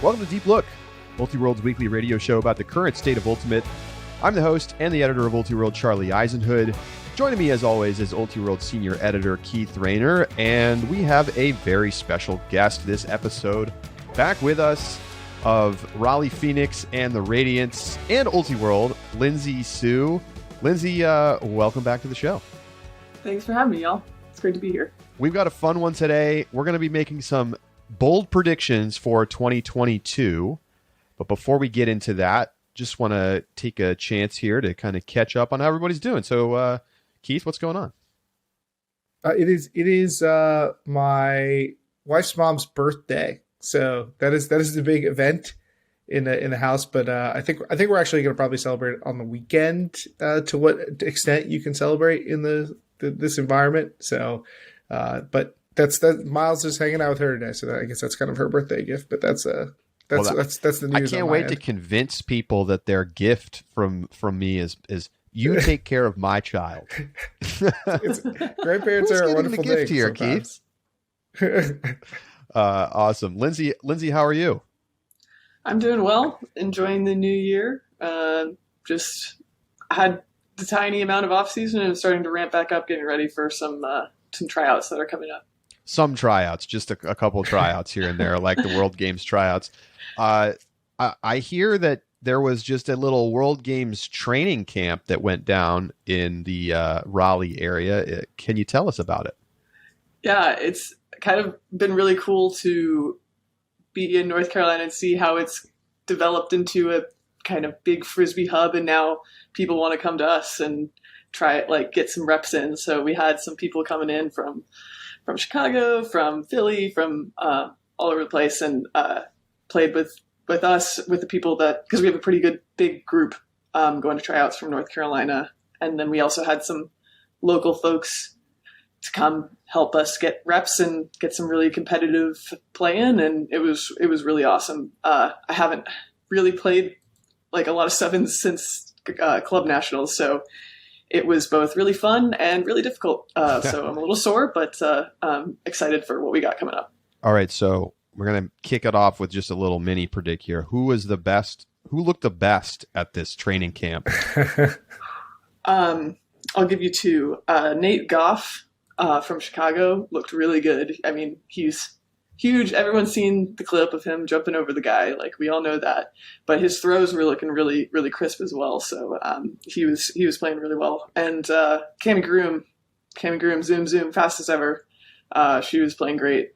Welcome to Deep Look, Ultiworld's weekly radio show about the current state of Ultimate. I'm the host and the editor of Ultiworld, Charlie Eisenhood. Joining me, as always, is Ultiworld senior editor Keith Raynor, and we have a very special guest this episode. Back with us of Raleigh Phoenix and the Radiants and Ultiworld, Lindsay Soo. Lindsay, welcome back to the show. Thanks for having me, y'all. It's great to be here. We've got a fun one today. We're going to be making some bold predictions for 2022. But before we get into that, just want to take a chance here to kind of catch up on how everybody's doing. So, Keith, what's going on? It is my wife's mom's birthday. So that is the big event in the house. But I think we're actually going to probably celebrate it on the weekend. To what extent you can celebrate in this environment. So, but that's Miles is hanging out with her today. So I guess that's kind of her birthday gift. But that's the news. I can't wait to convince people that their gift from me is you take care of my child. Grandparents are a wonderful the gift thing here, sometimes. Keith. Awesome. Lindsay, how are you? I'm doing well. Enjoying the new year. Just had the tiny amount of off season and starting to ramp back up, getting ready for some tryouts that are coming up. Some tryouts, just a couple of tryouts here and there, like the World Games tryouts. I hear that there was just a little World Games training camp that went down in the Raleigh area. Can you tell us about it? Yeah, it's kind of been really cool to be in North Carolina and see how it's developed into a kind of big Frisbee hub. And now people want to come to us and try it, like get some reps in. So we had some people coming in from Chicago, from Philly, from all over the place, and played with us, with the people because we have a pretty good big group going to tryouts from North Carolina. And then we also had some local folks to come help us get reps and get some really competitive play in. And it was really awesome. I haven't really played like a lot of sevens since club nationals. So it was both really fun and really difficult. So I'm a little sore, but I'm excited for what we got coming up. All right. So we're going to kick it off with just a little mini predict here. Who was the best? Who looked the best at this training camp? I'll give you two. Nate Goff from Chicago looked really good. I mean, he's huge. Everyone's seen the clip of him jumping over the guy. Like, we all know that. But his throws were looking really, really crisp as well. So he was playing really well. And Cammy Groom, zoom, fast as ever. She was playing great.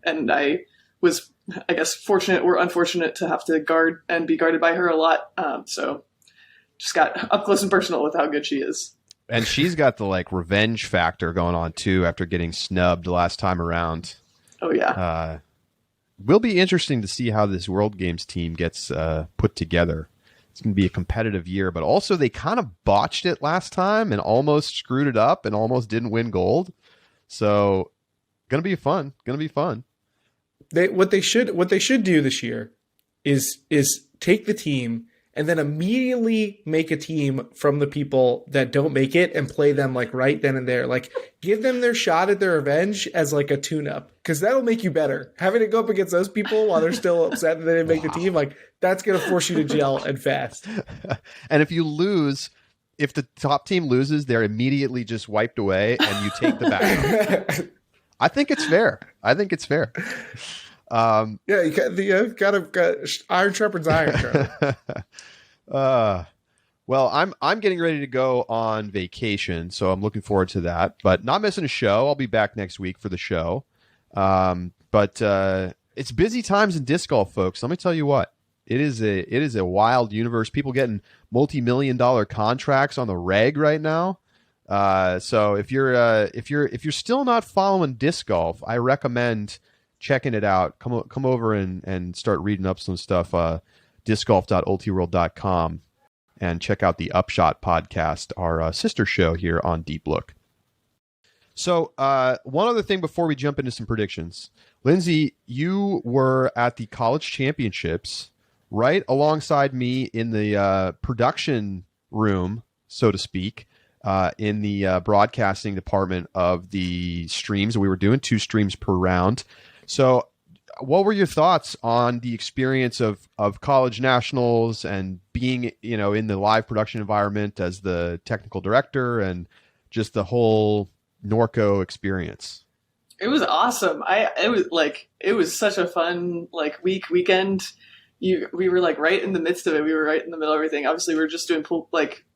And I was, I guess, fortunate or unfortunate to have to guard and be guarded by her a lot. So just got up close and personal with how good she is. And she's got the revenge factor going on too after getting snubbed last time around. Oh yeah. Will be interesting to see how this World Games team gets put together. It's going to be a competitive year, but also they kind of botched it last time and almost screwed it up and almost didn't win gold. So, going to be fun. What they should do this year is take the team and then immediately make a team from the people that don't make it and play them right then and there. Give them their shot at their revenge as a tune-up, because that'll make you better. Having to go up against those people while they're still upset that they didn't make the team, that's going to force you to gel and fast. And if you lose, if the top team loses, they're immediately just wiped away and you take the back. I think it's fair. Yeah, you've got iron sharpens iron. Well, I'm getting ready to go on vacation, so I'm looking forward to that. But not missing a show. I'll be back next week for the show. But it's busy times in disc golf, folks. Let me tell you what. It is a wild universe. People getting multi-million-dollar contracts on the reg right now. So if you're still not following disc golf, I recommend checking it out. Come over and start reading up some stuff. discgolf.ultiworld.com and check out the Upshot podcast, our sister show here on Deep Look. So one other thing before we jump into some predictions. Lindsay, you were at the college championships right alongside me in the production room, so to speak, in the broadcasting department of the streams. We were doing 2 streams per round. So what were your thoughts on the experience of college nationals and being, in the live production environment as the technical director and just the whole Norco experience? It was awesome. It was such a fun weekend. We were right in the midst of it. We were right in the middle of everything. Obviously, we were just doing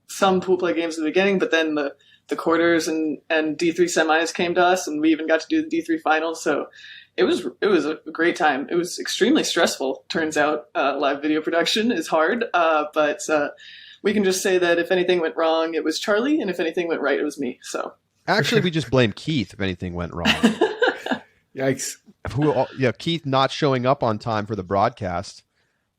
some pool play games at the beginning, but then the quarters and D3 semis came to us, and we even got to do the D3 finals. So it was a great time. It was extremely stressful. Turns out live video production is hard, but we can just say that if anything went wrong, it was Charlie, and if anything went right, it was me. So actually, we just blame Keith if anything went wrong. Yikes! Keith not showing up on time for the broadcast.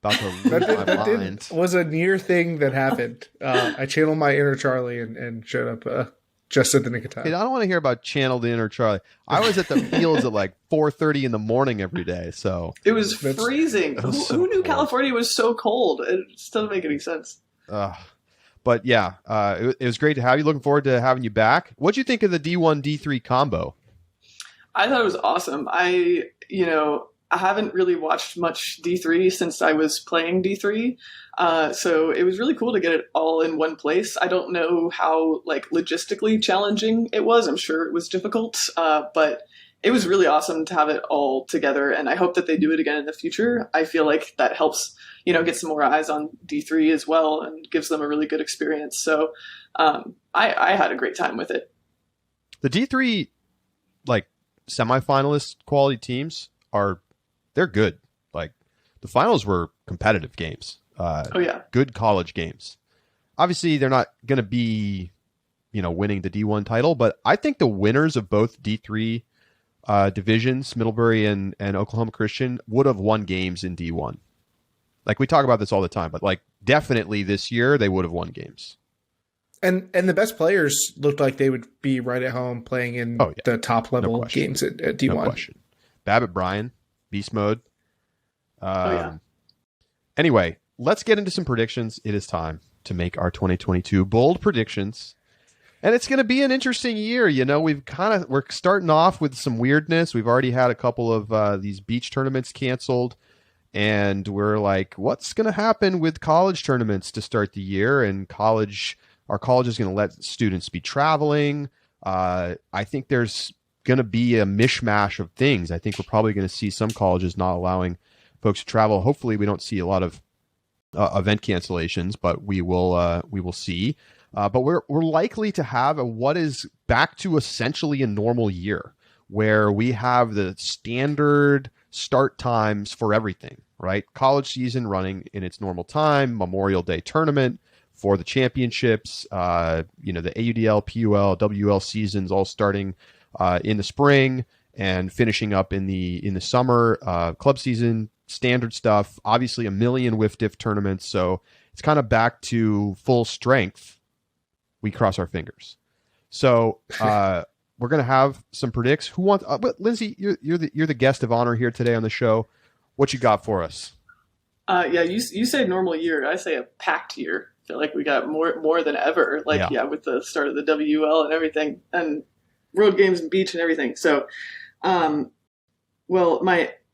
About to lose my mind. Was a near thing that happened. I channeled my inner Charlie and showed up just at the nick of time. Hey, I don't want to hear about channel the inner Charlie. I was at the fields at 4:30 in the morning every day. So it was freezing. Who knew California was so cold? It just doesn't make any sense. But yeah, it was great to have you. Looking forward to having you back. What'd you think of the D1 D3 combo? I thought it was awesome. I haven't really watched much D3 since I was playing D3. So it was really cool to get it all in one place. I don't know how logistically challenging it was. I'm sure it was difficult, but it was really awesome to have it all together. And I hope that they do it again in the future. I feel like that helps, get some more eyes on D3 as well and gives them a really good experience. So I had a great time with it. The D3 semifinalist quality teams they're good. The finals were competitive games. Good college games. Obviously, they're not going to be, winning the D1 title, but I think the winners of both D3 divisions, Middlebury and Oklahoma Christian, would have won games in D1. We talk about this all the time, but definitely this year they would have won games. And the best players looked like they would be right at home playing in the top level games at D1. No question. Babbitt Bryan, beast mode. Anyway, let's get into some predictions. It is time to make our 2022 bold predictions. And it's going to be an interesting year. We're starting off with some weirdness. We've already had a couple of these beach tournaments canceled. And we're what's going to happen with college tournaments to start the year? And our college is going to let students be traveling. I think there's going to be a mishmash of things. I think we're probably going to see some colleges not allowing folks to travel. Hopefully we don't see a lot of event cancellations, but we will see. But we're likely to have what is back to essentially a normal year where we have the standard start times for everything, right? College season running in its normal time, Memorial Day tournament for the championships, the AUDL, PUL, WL seasons all starting in the spring and finishing up in the summer, club season, standard stuff, obviously a million WIF-DIF tournaments. So it's kind of back to full strength. We cross our fingers. So we're going to have some predicts. Who wants? Lindsay, you're the guest of honor here today on the show. What you got for us? You say normal year. I say a packed year. I feel like we got more than ever. With the start of the WL and everything, and road games and beach and everything. So,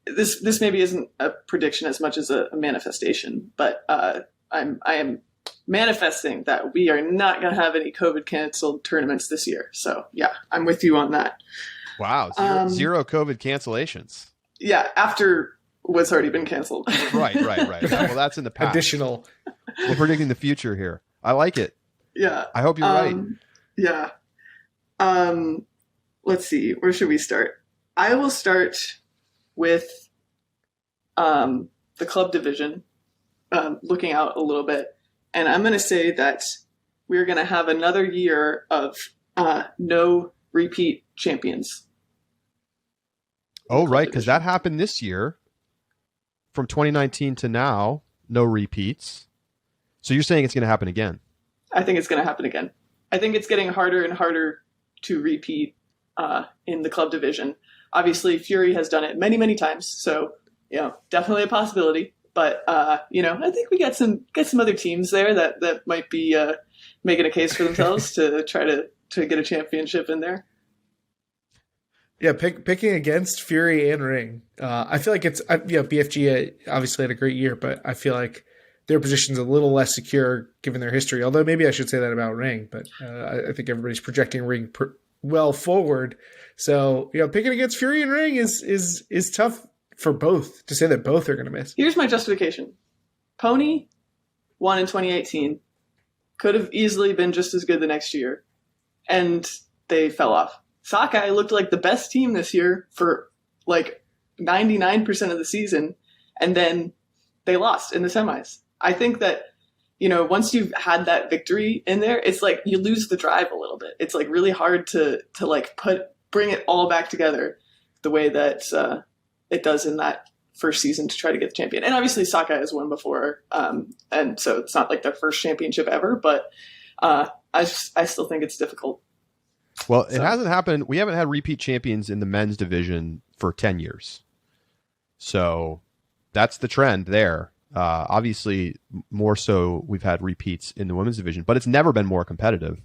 this maybe isn't a prediction as much as a manifestation, but I am manifesting that we are not going to have any COVID canceled tournaments this year. So yeah, I'm with you on that. Wow. Zero COVID cancellations. Yeah. After what's already been canceled. Right. Well, that's in the past. Additional. We're predicting the future here. I like it. Yeah. I hope you're right. Yeah. Let's see. Where should we start? I will start with the club division, looking out a little bit. And I'm going to say that we're going to have another year of no repeat champions. Oh, right, because that happened this year. From 2019 to now, no repeats. So you're saying it's going to happen again? I think it's going to happen again. I think it's getting harder and harder to repeat in the club division. Obviously, Fury has done it many, many times. So, definitely a possibility. But, I think we got some other teams there that might be making a case for themselves to try to get a championship in there. Yeah, picking against Fury and Ring. I feel like BFG obviously had a great year, but I feel like their position's a little less secure given their history. Although maybe I should say that about Ring, but I think everybody's projecting Ring well forward. So picking against Fury and Ring is tough for both to say that both are going to miss. Here's my justification: Pony won in 2018, could have easily been just as good the next year, and they fell off. Sockeye looked like the best team this year for like 99% of the season, and then they lost in the semis. I think that, once you've had that victory in there, it's like you lose the drive a little bit. It's like really hard to like bring it all back together the way that it does in that first season to try to get the champion. And obviously Sockeye has won before, and so it's not like their first championship ever, but I still think it's difficult. Well, it hasn't happened. We haven't had repeat champions in the men's division for 10 years. So that's the trend there. Obviously, more so we've had repeats in the women's division, but it's never been more competitive.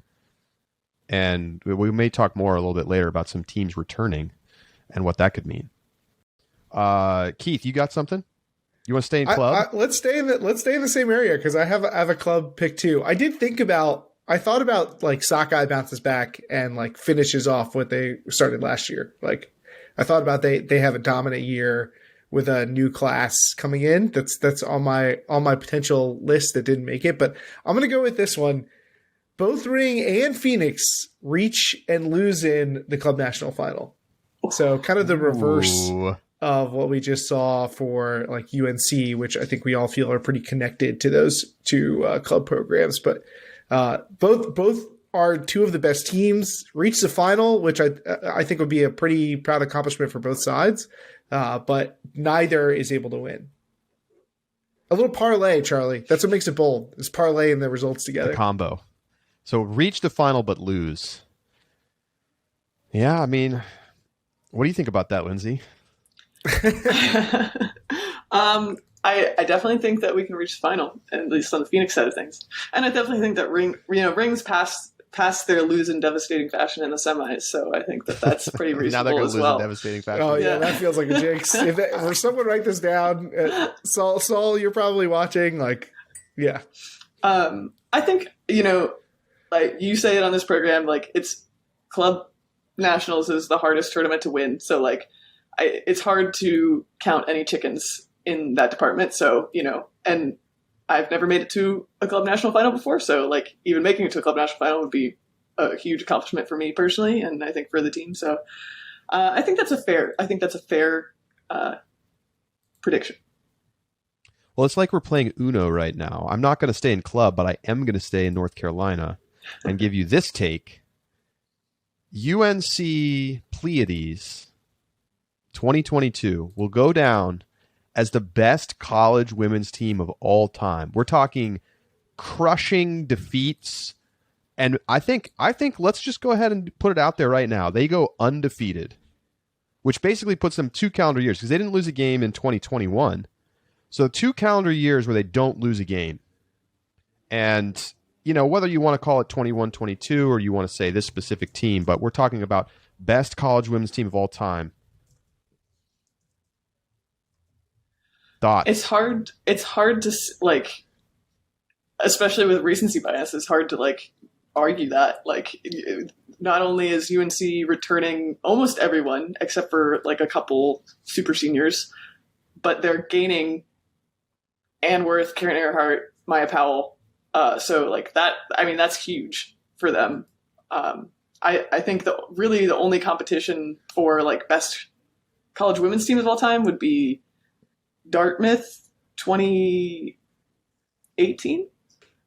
And we may talk more a little bit later about some teams returning and what that could mean. Keith, you got something? You want to stay in club? Let's stay in the same area because I have a club pick too. I thought about like Sockeye bounces back and like finishes off what they started last year. Like I thought about they have a dominant year with a new class coming in. That's on my potential list that didn't make it, but I'm going to go with this one. Both Ring and Phoenix reach and lose in the club national final. So kind of the reverse of what we just saw for like UNC, which I think we all feel are pretty connected to those two club programs, but both are two of the best teams, reach the final, which I think would be a pretty proud accomplishment for both sides, but neither is able to win. A little parlay, Charlie. That's what makes it bold, is parlay and the results together. The combo. So reach the final but lose. Yeah, I mean, what do you think about that, Lindsay? I definitely think that we can reach the final, at least on the Phoenix side of things. And I definitely think that Ring's past their lose in devastating fashion in the semis, so I think that's pretty reasonable now they're going to lose well. in devastating fashion. Oh yeah, that feels like a jinx. For someone write this down, Saul, you're probably watching. Like, yeah. I think like you say it on this program, like it's club nationals is the hardest tournament to win, so like it's hard to count any chickens in that department. So, and I've never made it to a club national final before. So like even making it to a club national final would be a huge accomplishment for me personally. And I think for the team. So I think that's a fair prediction. Well, it's like we're playing Uno right now. I'm not going to stay in club, but I am going to stay in North Carolina and give you this take. UNC Pleiades 2022 will go down as the best college women's team of all time. We're talking crushing defeats. And I think let's just go ahead and put it out there right now. They go undefeated, which basically puts them 2 calendar years because they didn't lose a game in 2021. So 2 calendar years where they don't lose a game. And, whether you want to call it 21-22 or you want to say this specific team, but we're talking about best college women's team of all time. Thoughts? It's hard to like, especially with recency bias, it's hard to like argue that. Like, not only is UNC returning almost everyone except for like a couple super seniors, but they're gaining Ann Worth, Karen Earhart, Maya Powell. So like that, I mean, that's huge for them. I think the only competition for like best college women's team of all time would be Dartmouth 2018,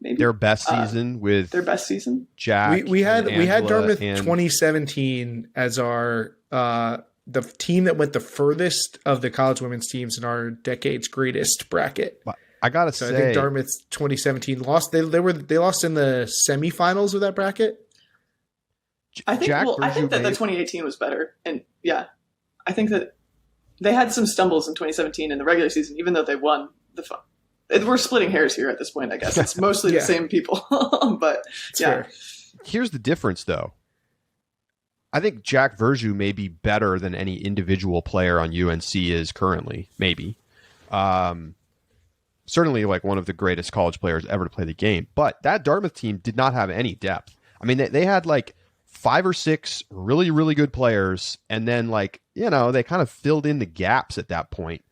maybe their best season with their best season. Jack. We had Dartmouth 2017 as our the team that went the furthest of the college women's teams in our decade's greatest bracket. I gotta say, I think Dartmouth 2017 lost. They lost in the semifinals of that bracket. I think that the 2018 was better, and yeah, I think that they had some stumbles in 2017 in the regular season, even though they won the fun. We're splitting hairs here at this point, I guess. It's mostly the same people, but it's fair. Here's the difference, though. I think Jack Verju may be better than any individual player on UNC is currently, maybe. Certainly like one of the greatest college players ever to play the game. But that Dartmouth team did not have any depth. I mean, they had like 5 or 6 really, really good players. And then like, you know, they kind of filled in the gaps at that point.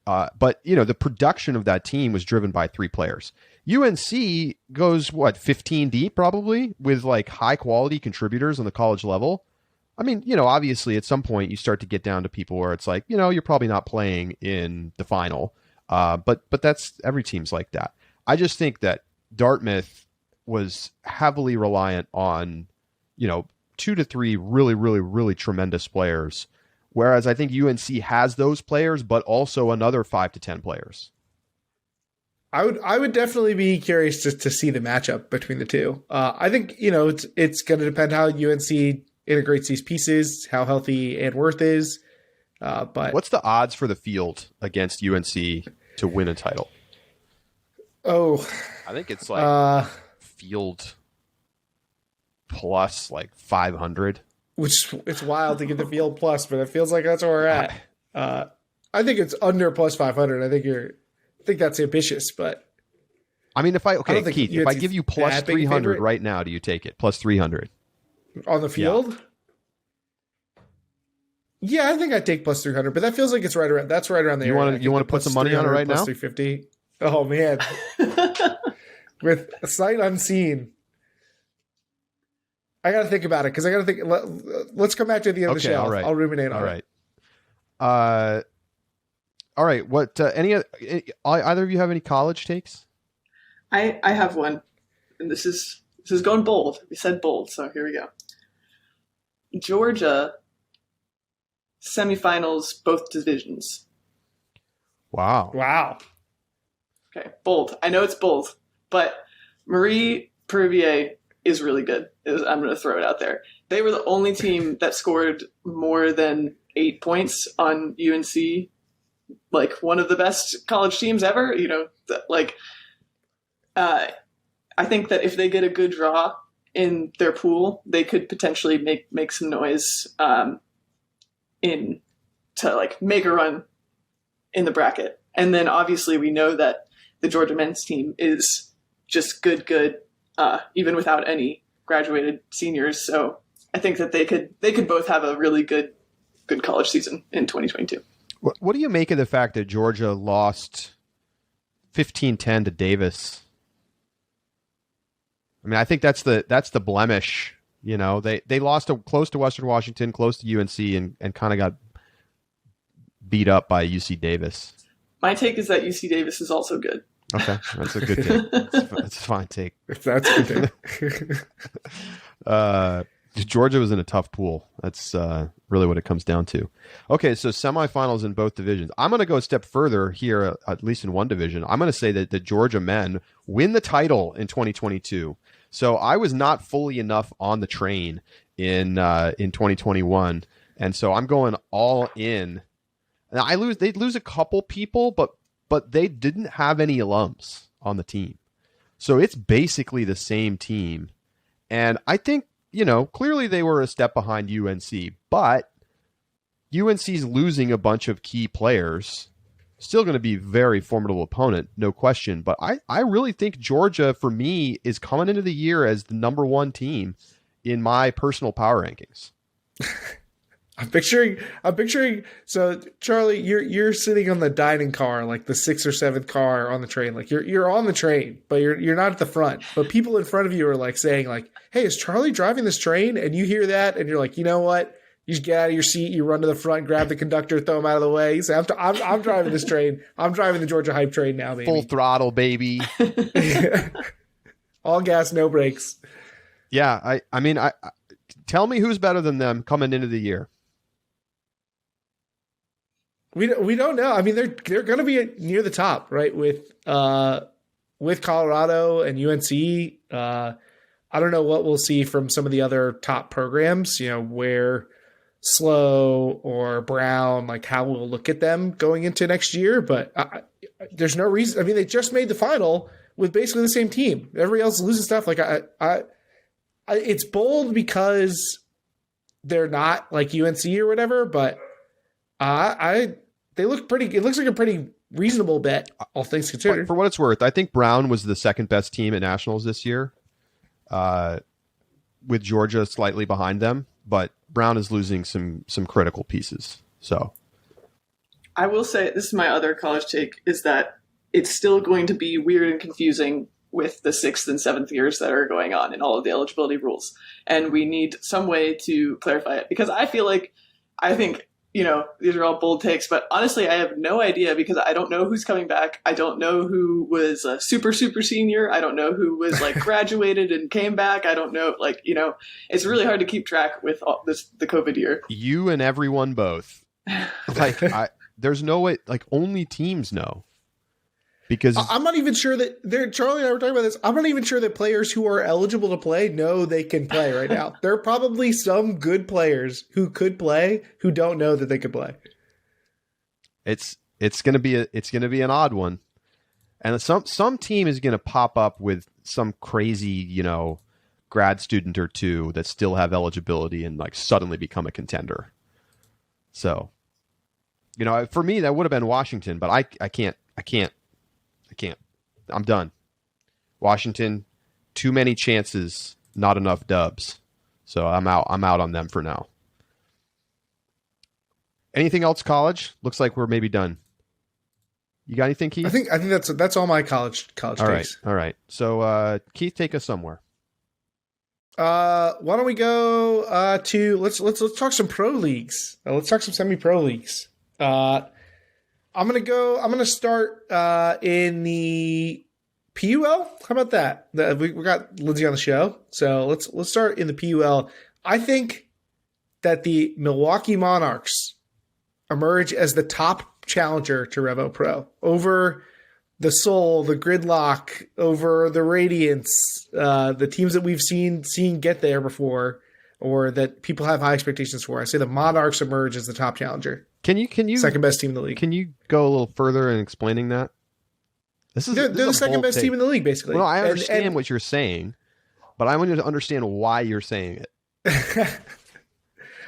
But, you know, the production of that team was driven by 3 players. UNC goes, 15 deep probably with like high quality contributors on the college level. I mean, you know, obviously at some point you start to get down to people where it's like, you know, you're probably not playing in the final. But that's every team's like that. I just think that Dartmouth was heavily reliant on, you know, 2 to 3 really, really, really tremendous players. Whereas I think UNC has those players, but also another 5 to 10 players. I would definitely be curious to see the matchup between the two. I think, you know, it's going to depend how UNC integrates these pieces, how healthy Ann Worth is. But what's the odds for the field against UNC to win a title? Oh, I think it's like field plus like 500. Which it's wild to get the field plus, but it feels like that's where we're at. I think it's under plus 500. I think that's ambitious, but I mean, Keith, if I give you plus 300 right now, do you take it? Plus 300 on the field? Yeah, I think I'd take plus 300, but that feels like it's right around. That's right around there. You want to put some money on it right now? Plus 350. Oh man, with a sight unseen. I got to think about it because I got to think. Let's come back to the end of the show. All right. I'll ruminate on it. All right. What? Either of you have any college takes? I have one, and this is going bold. We said bold, so here we go. Georgia semifinals, both divisions. Wow. Okay, bold. I know it's bold, but Marie Pervier is really good. I'm going to throw it out there. They were the only team that scored more than 8 points on UNC, like one of the best college teams ever. You know, I think that if they get a good draw in their pool, they could potentially make some noise to like make a run in the bracket. And then obviously we know that the Georgia men's team is just good, even without any graduated seniors. So I think that they could both have a really good college season in 2022. What do you make of the fact that Georgia lost 15-10 to Davis? I mean, I think that's the blemish. You know, they lost close to Western Washington, close to UNC, and kind of got beat up by UC Davis. My take is that UC Davis is also good. Okay, that's a good take. That's a fine take. That's a good take. Georgia was in a tough pool. That's really what it comes down to. Okay, so semifinals in both divisions. I'm going to go a step further here, at least in one division. I'm going to say that the Georgia men win the title in 2022. So I was not fully enough on the train in 2021, and so I'm going all in. Now they'd lose a couple people, but they didn't have any alums on the team, so it's basically the same team. And I think, you know, clearly they were a step behind UNC, but UNC's losing a bunch of key players. Still going to be a very formidable opponent, no question. But I really think Georgia, for me, is coming into the year as the number 1 team in my personal power rankings. I'm picturing. So Charlie, you're sitting on the dining car, like the 6th or 7th car on the train. Like you're on the train, but you're not at the front. But people in front of you are like saying like, "Hey, is Charlie driving this train?" And you hear that, and you're like, you know what? You just get out of your seat, you run to the front, grab the conductor, throw him out of the way. You say, I'm driving this train. I'm driving the Georgia hype train now, baby. Full throttle, baby. All gas, no brakes. Yeah, I mean, tell me who's better than them coming into the year. We don't know. I mean, they're going to be near the top, right? With Colorado and UNC. I don't know what we'll see from some of the other top programs, you know, where Slow or Brown, like how we'll look at them going into next year. But there's no reason. I mean, they just made the final with basically the same team. Everybody else losing stuff. Like it's bold because they're not like UNC or whatever, but they look pretty. It looks like a pretty reasonable bet, all things considered. For what it's worth, I think Brown was the second best team at nationals this year, with Georgia slightly behind them. But Brown is losing some critical pieces. So I will say, this is my other college take, is that it's still going to be weird and confusing with the 6th and 7th years that are going on in all of the eligibility rules. And we need some way to clarify it, because I think, these are all bold takes, but honestly, I have no idea, because I don't know who's coming back. I don't know who was a super senior. I don't know who was like graduated and came back. I don't know, it's really hard to keep track with the COVID year. You and everyone both. There's no way, only teams know. Because I'm not even sure that Charlie and I were talking about this. I'm not even sure that players who are eligible to play know they can play right now. There are probably some good players who could play who don't know that they could play. It's gonna be an odd one, and some team is gonna pop up with some crazy grad student or two that still have eligibility and suddenly become a contender. So for me that would have been Washington, but I can't. I'm done. Washington, too many chances, not enough dubs. So I'm out on them for now. Anything else college? Looks like we're maybe done. You got anything, Keith? I think that's all my college takes. All right. So Keith, take us somewhere. Why don't we go to let's talk some pro leagues. Let's talk some semi-pro leagues. I'm gonna start in the PUL. How about that? We got Lindsay on the show, so let's start in the PUL. I think that the Milwaukee Monarchs emerge as the top challenger to Revo Pro over the Soul, the Gridlock, over the Radiance, the teams that we've seen get there before, or that people have high expectations for. I say the Monarchs emerge as the top challenger. Can you second best team in the league? Can you go a little further in explaining that? They're the second best team in the league, basically. Well, I understand what you're saying, but I want you to understand why you're saying it.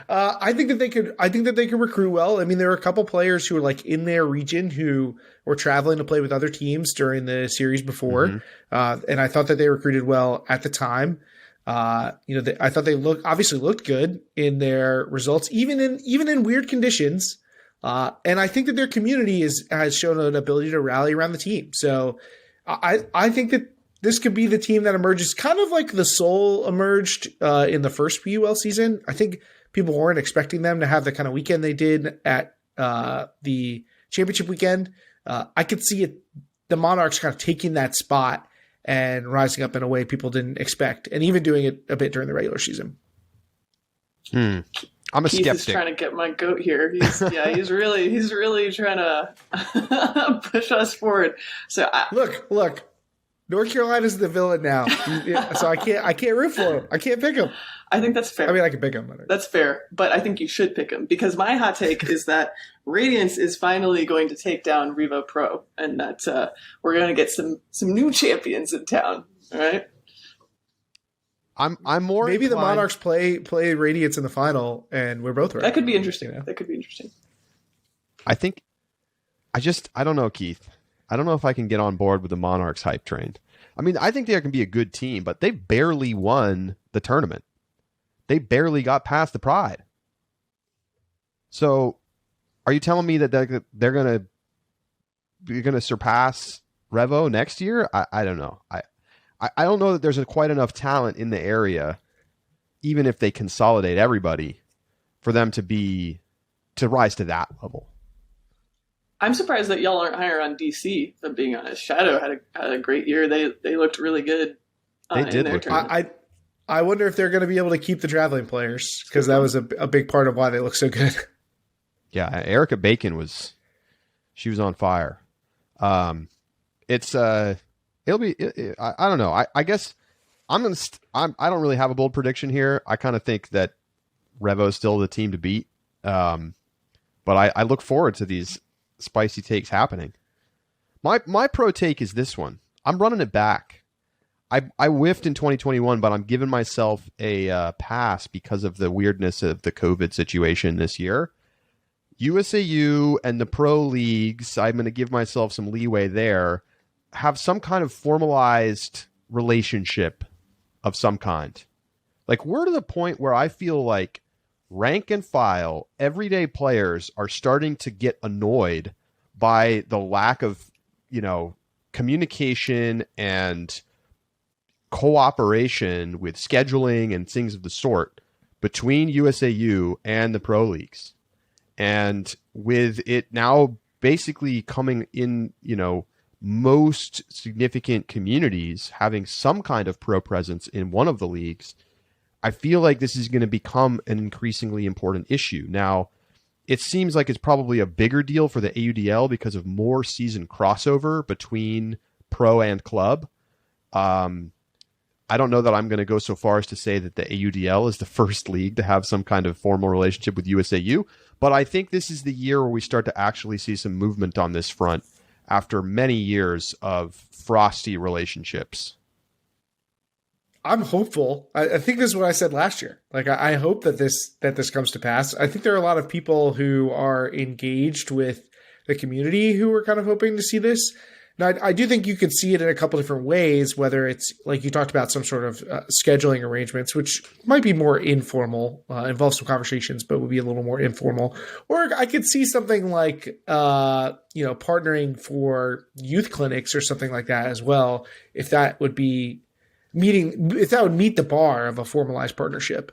I think that they could recruit well. I mean, there are a couple players who are in their region who were traveling to play with other teams during the series before, and I thought that they recruited well at the time. I thought they obviously looked good in their results, even in weird conditions. And I think that their community has shown an ability to rally around the team. So I think that this could be the team that emerges kind of like the Soul emerged in the first PUL season. I think people weren't expecting them to have the kind of weekend they did at the championship weekend. I could see the Monarchs kind of taking that spot and rising up in a way people didn't expect, and even doing it a bit during the regular season. I'm a Keith skeptic. Is trying to get my goat here. He's really trying to push us forward. So look, North Carolina's the villain now, so I can't root for him. I can't pick him. I think that's fair. I mean, I can pick him. That's fair, but I think you should pick him, because my hot take is that Radiance is finally going to take down Revo Pro, and that we're going to get some new champions in town. All right. I'm more maybe inclined... the Monarchs play Radiance in the final, and we're both right. That could be interesting. That could be interesting. I think I don't know, Keith. I don't know if I can get on board with the Monarchs hype train. I mean, I think they can be a good team, but they barely won the tournament. They barely got past the Pride. So, are you telling me that they're gonna surpass Revo next year? I don't know. I don't know that there's quite enough talent in the area, even if they consolidate everybody, for them to rise to that level. I'm surprised that y'all aren't higher on DC, if I'm being honest. Shadow had a great year. They looked really good. They did look good. I wonder if they're going to be able to keep the traveling players, because that was a big part of why they look so good. Yeah, Erica Bacon was on fire. It'll be. I don't know. I guess I don't really have a bold prediction here. I kind of think that Revo is still the team to beat. But I look forward to these spicy takes happening. My pro take is this one. I'm running it back. I whiffed in 2021, but I'm giving myself a pass because of the weirdness of the COVID situation this year. USAU and the pro leagues, I'm going to give myself some leeway there, have some kind of formalized relationship of some kind. Like, we're to the point where I feel like rank and file, everyday players are starting to get annoyed by the lack of, communication and cooperation with scheduling and things of the sort between USAU and the pro leagues. And with it now basically coming in, most significant communities having some kind of pro presence in one of the leagues, I feel like this is going to become an increasingly important issue. Now, it seems like it's probably a bigger deal for the AUDL because of more season crossover between pro and club. I don't know that I'm going to go so far as to say that the AUDL is the first league to have some kind of formal relationship with USAU, but I think this is the year where we start to actually see some movement on this front after many years of frosty relationships. I'm hopeful. I think this is what I said last year. Like, I hope that this comes to pass. I think there are a lot of people who are engaged with the community who are kind of hoping to see this. Now, I do think you could see it in a couple different ways, whether it's like you talked about some sort of scheduling arrangements, which might be more informal, involve some conversations, but would be a little more informal. Or I could see something like, partnering for youth clinics or something like that as well, if that would be if that would meet the bar of a formalized partnership.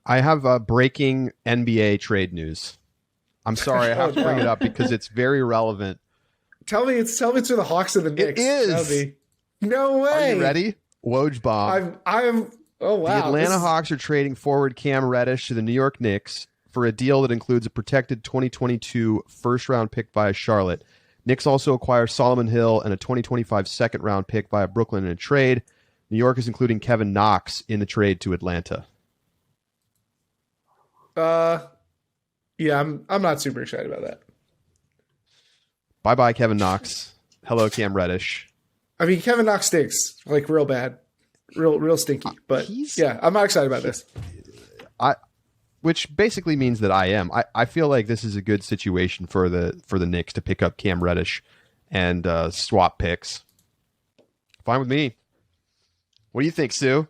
I have breaking NBA trade news. I'm sorry, I have to bring it up because it's very relevant. Tell me it's to the Hawks and the Knicks. It is. No way. Are you ready? Woj bomb. I'm. Oh wow. The Atlanta Hawks are trading forward Cam Reddish to the New York Knicks for a deal that includes a protected 2022 first-round pick via Charlotte. Knicks also acquire Solomon Hill and a 2025 second-round pick via Brooklyn in a trade. New York is including Kevin Knox in the trade to Atlanta. Yeah, I'm not super excited about that. Bye-bye, Kevin Knox. Hello, Cam Reddish. I mean, Kevin Knox stinks, like real bad, real stinky. But yeah, I'm not excited about this. Which basically means that I am. I feel like this is a good situation for the Knicks to pick up Cam Reddish and swap picks. Fine with me. What do you think, Sue?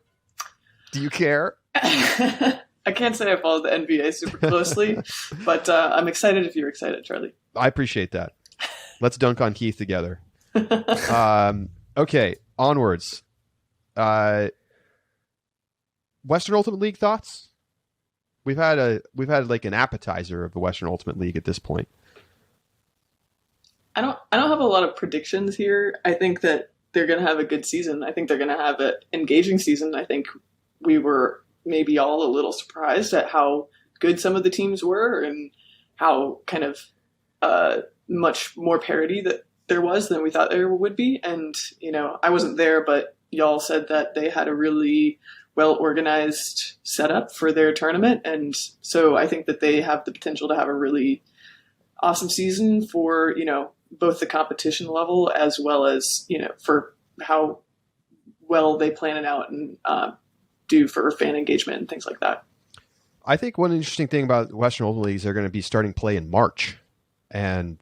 Do you care? I can't say I follow the NBA super closely, but I'm excited if you're excited, Charlie. I appreciate that. Let's dunk on Keith together. Okay, onwards. Western Ultimate League thoughts? We've had like an appetizer of the Western Ultimate League at this point. I don't have a lot of predictions here. I think that they're going to have a good season. I think they're going to have an engaging season. I think we were maybe all a little surprised at how good some of the teams were and how kind of much more parity that there was than we thought there would be. And, I wasn't there, but y'all said that they had a really well-organized setup for their tournament. And so I think that they have the potential to have a really awesome season for, both the competition level as well as, for how well they plan it out and do for fan engagement and things like that. I think one interesting thing about Western Ultimate Leagues, they're going to be starting play in March. And,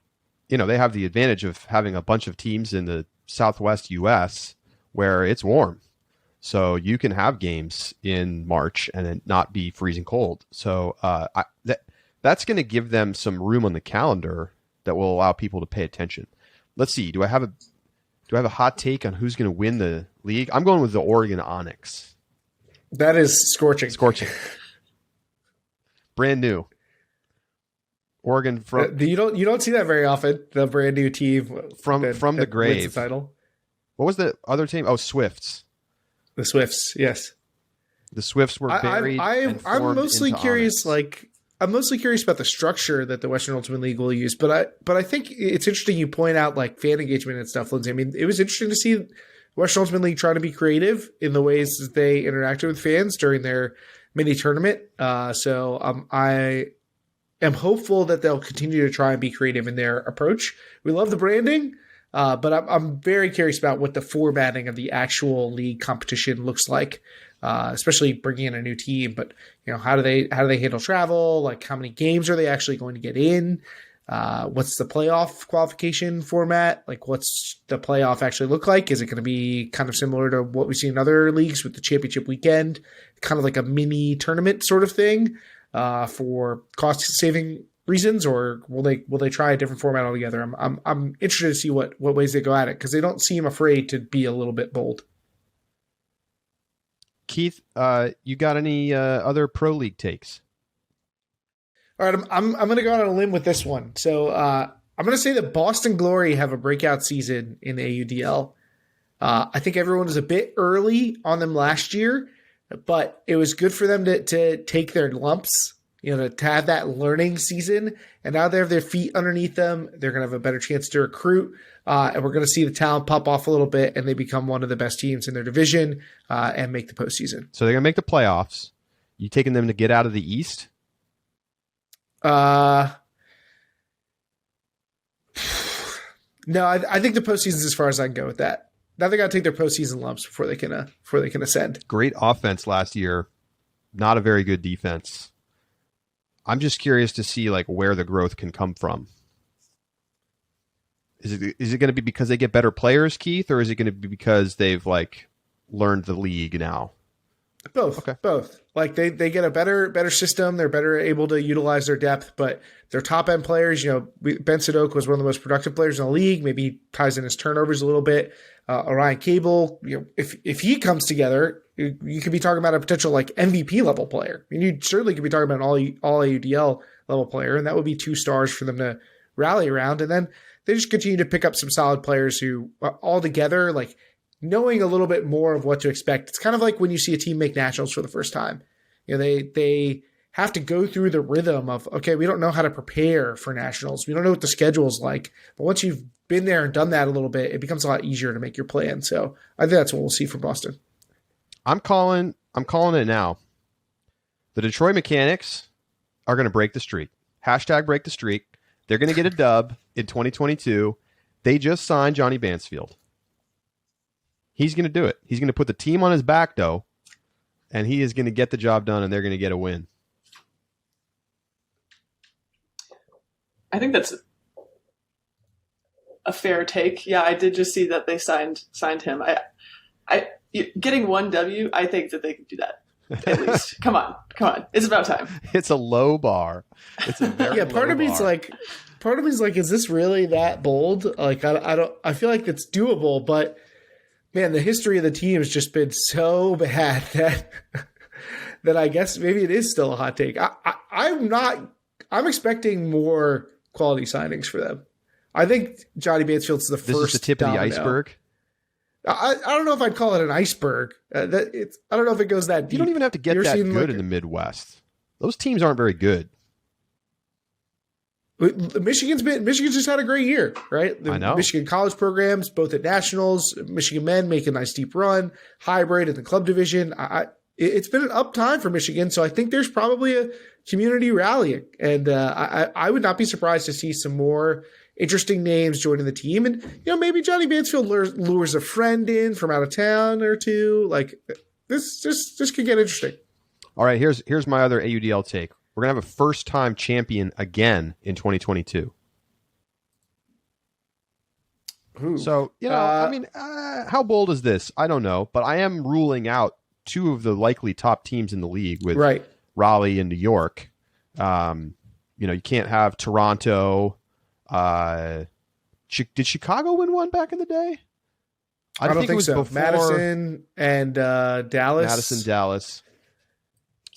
they have the advantage of having a bunch of teams in the Southwest U.S. where it's warm. So you can have games in March and it not be freezing cold. So that's going to give them some room on the calendar that will allow people to pay attention. Let's see. Do I have a hot take on who's going to win the league? I'm going with the Oregon Onyx. That is scorching. Brand new. Oregon from you don't see that very often. The brand new team from the grave. Wins the title. What was the other team? Oh, Swifts. The Swifts, yes. The Swifts were buried. I'm mostly curious. Onyx. I'm mostly curious about the structure that the Western Ultimate League will use. But I think it's interesting you point out like fan engagement and stuff, Lindsay. I mean, it was interesting to see Western Ultimate League trying to be creative in the ways that they interacted with fans during their mini tournament. So I am hopeful that they'll continue to try and be creative in their approach. We love the branding. But I'm very curious about what the formatting of the actual league competition looks like, especially bringing in a new team. But how do they handle travel? Like, how many games are they actually going to get in? What's the playoff qualification format? Like, what's the playoff actually look like? Is it going to be kind of similar to what we see in other leagues with the championship weekend, kind of like a mini tournament sort of thing, for cost saving reasons, or will they try a different format altogether? I'm interested to see what ways they go at it, because they don't seem afraid to be a little bit bold. Keith, you got any other pro league takes? All right, I'm going to go on a limb with this one. So I'm going to say that Boston Glory have a breakout season in AUDL. I think everyone was a bit early on them last year, but it was good for them to take their lumps, to have that learning season. And now they have their feet underneath them. They're going to have a better chance to recruit. And we're going to see the talent pop off a little bit, and they become one of the best teams in their division and make the postseason. So they're going to make the playoffs. You taking them to get out of the East? No, I think the postseason is as far as I can go with that. Now they got to take their postseason lumps before they can ascend. Great offense last year, not a very good defense. I'm just curious to see where the growth can come from. Is it going to be because they get better players, Keith, or is it going to be because they've learned the league now? Both. Okay. Both. They get a better system. They're better able to utilize their depth, but their top end players, Benson Oak was one of the most productive players in the league. Maybe he ties in his turnovers a little bit. Orion Cable, if he comes together, you could be talking about a potential MVP level player. I mean, you certainly could be talking about an all AUDL level player, and that would be 2 stars for them to rally around. And then they just continue to pick up some solid players who all together, knowing a little bit more of what to expect. It's kind of like when you see a team make nationals for the first time. They have to go through the rhythm of, okay, we don't know how to prepare for nationals. We don't know what the schedule's like. But once you've been there and done that a little bit, it becomes a lot easier to make your plan. So I think that's what we'll see from Boston. I'm calling it now. The Detroit Mechanics are going to break the streak. # break the streak. They're going to get a dub in 2022. They just signed Johnny Bansfield. He's going to do it. He's going to put the team on his back, though, and he is going to get the job done, and they're going to get a win. I think that's a fair take. Yeah, I did just see that they signed him. Getting 1 W, I think that they can do that. At least. Come on. It's about time. It's a low bar. It's a very part of me's like, is this really that bold? I feel like it's doable, but man, the history of the team has just been so bad that I guess maybe it is still a hot take. I'm expecting more quality signings for them. I think Johnny Bansfield's the first. This is the tip domino. of the iceberg. I don't know if I'd call it an iceberg. I don't know if it goes that deep. You don't even have to get that good in the Midwest. Those teams aren't very good. Michigan's just had a great year, right? I know. Michigan college programs, both at nationals, Michigan men make a nice deep run, hybrid in the club division. It's been an up time for Michigan, so I think there's probably a community rallying, and I would not be surprised to see some more interesting names joining the team, and maybe Johnny Bansfield lures a friend in from out of town or two. This could get interesting. All right, here's my other AUDL take. We're going to have a first-time champion again in 2022. Ooh. So, how bold is this? I don't know, but I am ruling out 2 of the likely top teams in the league with Raleigh and New York. You can't have Toronto. Did Chicago win one back in the day? I don't think it was so. before Madison and Dallas. Madison, Dallas.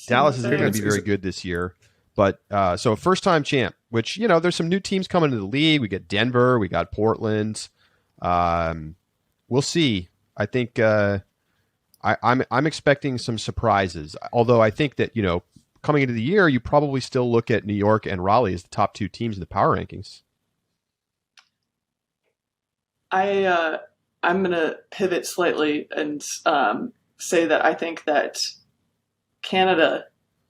Dallas isn't going to be very good this year. But so a first-time champ, which, there's some new teams coming to the league. We got Denver. We got Portland. We'll see. I think I'm expecting some surprises. Although I think that, coming into the year, you probably still look at New York and Raleigh as the top 2 teams in the power rankings. I'm going to pivot slightly and say that I think that Canada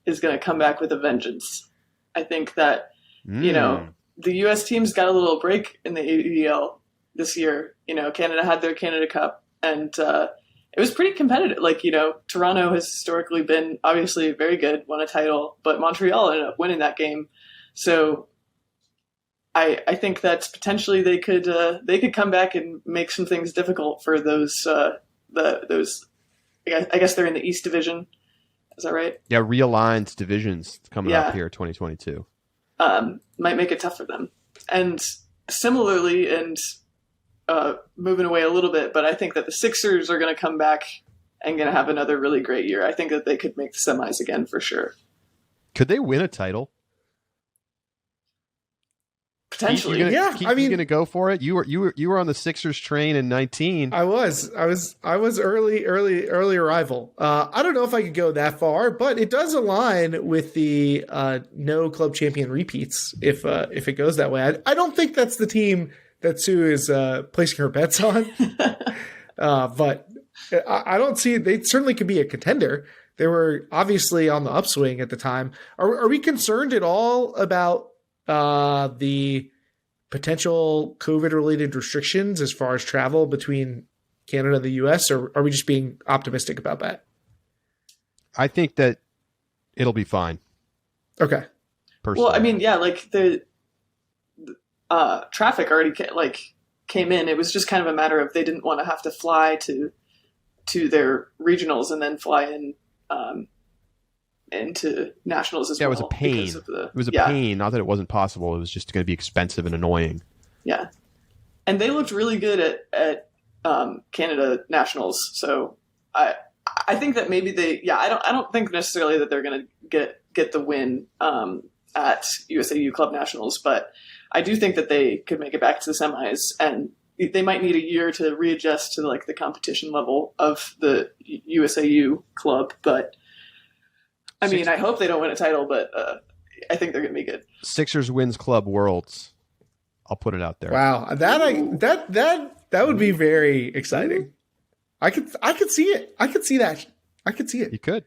is going to come back with a vengeance. I think that, the U.S. teams got a little break in the AUDL this year. Canada had their Canada Cup, and it was pretty competitive. Like, Toronto has historically been obviously very good, won a title, but Montreal ended up winning that game. So I think that potentially they could come back and make some things difficult for those those. I guess they're in the East Division. Is that right? Yeah, realigned divisions coming up here, 2022. Might make it tough for them. And similarly, and moving away a little bit, but I think that the Sixers are going to come back and going to have another really great year. I think that they could make the semis again for sure. Could they win a title? Potentially, Keith, yeah. Keith, you going to go for it? You were on the Sixers train in 19. I was early arrival. I don't know if I could go that far, but it does align with the no club champion repeats if it goes that way. I don't think that's the team that Soo is placing her bets on, but I don't see. They certainly could be a contender. They were obviously on the upswing at the time. Are we concerned at all about the potential COVID-related restrictions as far as travel between Canada and the U.S., or are we just being optimistic about that? I think that it'll be fine. Okay. Personally. Well, I mean, yeah, like the traffic already came in. It was just kind of a matter of they didn't want to have to fly to their regionals and then fly in into nationals as well. Yeah, it was a pain. It was a pain. Not that it wasn't possible. It was just going to be expensive and annoying. Yeah, and they looked really good at Canada nationals. So I think that maybe I don't think necessarily that they're going to get the win at USAU Club Nationals, but I do think that they could make it back to the semis, and they might need a year to readjust to like the competition level of the USAU club, but. I mean, I hope they don't win a title, but I think they're going to be good. Sixers wins Club Worlds. I'll put it out there. Wow, that would be very exciting. I could see it. I could see that. I could see it. You could.